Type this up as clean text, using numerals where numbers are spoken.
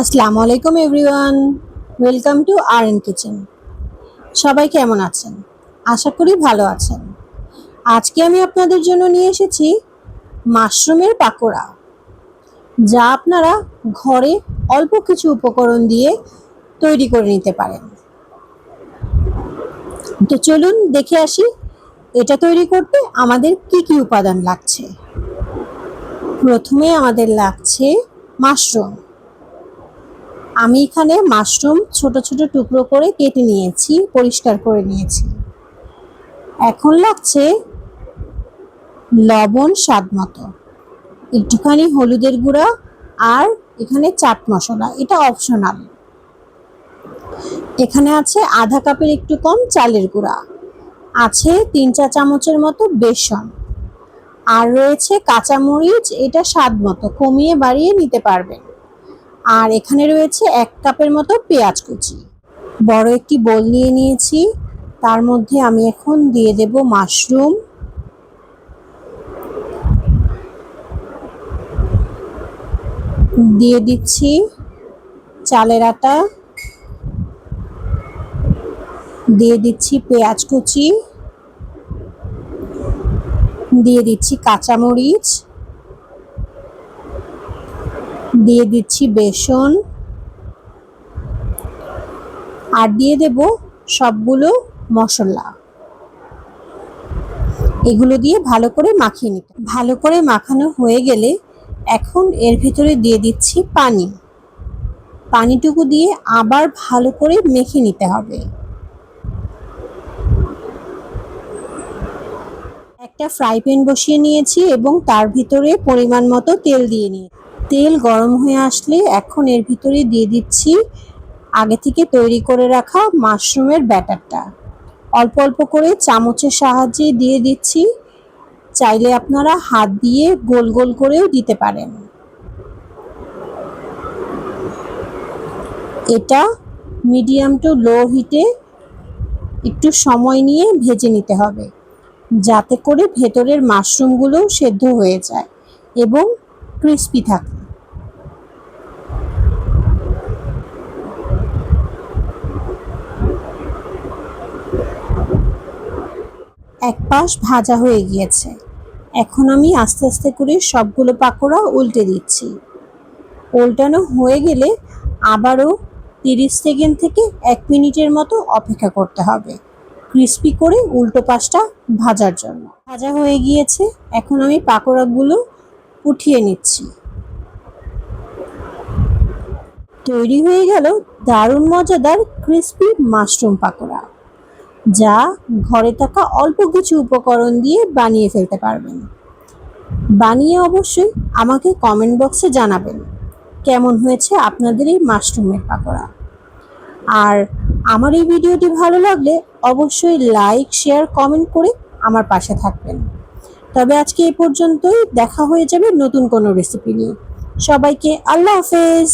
আসসালামু আলাইকুম everyone, welcome to R N Kitchen. সবাই কেমন আছেন? আশা করি ভালো আছেন। আজকে আমি আপনাদের জন্য নিয়ে এসেছি মাশরুমের পাকোড়া, যা আপনারা ঘরে অল্প কিছু উপকরণ দিয়ে তৈরি করে নিতে পারেন। তো চলুন দেখে আসি এটা তৈরি করতে আমাদের কি কি উপাদান লাগছে। প্রথমে আমাদের লাগছে মাশরুম। আমি এখানে মাশরুম ছোট ছোট টুকরো করে কেটে নিয়েছি, পরিষ্কার করে নিয়েছি। এখন লাগছে লবণ স্বাদ মতো, একটুখানি হলুদের গুঁড়া, আর এখানে চাট মশলা, এটা অপশনাল। এখানে আছে আধা কাপের একটু কম চালের গুঁড়া, আছে 3 চা চামচের মতো বেসন, আর রয়েছে কাঁচামরিচ, এটা স্বাদ মতো কমিয়ে বাড়িয়ে নিতে পারবেন। আর এখানে রয়েছে 1 কাপের মতো পেঁয়াজ কুচি। বড় একটি বোল নিয়ে নিয়েছি, তার মধ্যে আমি এখন দিয়ে দেব মাশরুম, দিয়ে দিচ্ছি চালের আটা, দিয়ে দিচ্ছি পেঁয়াজ কুচি, দিয়ে দিচ্ছি কাঁচামরিচ, দিয়ে দিচ্ছি বেসন, আর দিয়ে দেব সবগুলো মশলা। এগুলো দিয়ে ভালো করে মাখিয়ে নিতে। ভালো করে মাখানো হয়ে গেলে এখন এর ভিতরে দিয়ে দিচ্ছি পানি। পানিটুকু দিয়ে আবার ভালো করে মেখে নিতে হবে। একটা ফ্রাই প্যান বসিয়ে নিয়েছি এবং তার ভিতরে পরিমাণ মতো তেল দিয়ে নিয়েছি। তেল গরম হয়ে আসলে এখন এর ভিতরে দিয়ে দিচ্ছি আগে থেকে তৈরি করে রাখা মাশরুমের ব্যাটারটা। অল্প অল্প করে চামচের সাহায্যে দিয়ে দিচ্ছি, চাইলে আপনারা হাত দিয়ে গোল গোল করেও দিতে পারেন। এটা মিডিয়াম টু লো হিটে একটু সময় নিয়ে ভেজে নিতে হবে, যাতে করে ভেতরের মাশরুমগুলো সেদ্ধ হয়ে যায় এবং ক্রিস্পি থাকে। এক পাশ ভাজা হয়ে গিয়েছে, এখন আমি আস্তে আস্তে করে সবগুলো পাকোড়া উল্টে দিচ্ছি। উল্টানো হয়ে গেলে আবারও 30 সেকেন্ড থেকে 1 মিনিটের মতো অপেক্ষা করতে হবে ক্রিস্পি করে উল্টো পাশটা ভাজার জন্য। ভাজা হয়ে গিয়েছে, এখন আমি পাকোড়াগুলো উঠিয়ে নিচ্ছি। তৈরি হয়ে গেল দারুণ মজাদার ক্রিস্পি মাশরুম পাকোড়া, যা ঘরে থাকা অল্প কিছু উপকরণ দিয়ে বানিয়ে ফেলতে পারবেন। বানিয়ে অবশ্যই আমাকে কমেন্ট বক্সে জানাবেন কেমন হয়েছে আপনাদের এই মাশরুমের পাকোড়া। আর আমার এই ভিডিওটি ভালো লাগলে অবশ্যই লাইক, শেয়ার, কমেন্ট করে আমার পাশে থাকবেন। তবে আজকে এই পর্যন্তই, দেখা হয়ে যাবে নতুন কোনো রেসিপি নিয়ে। সবাইকে আল্লাহ হাফেজ।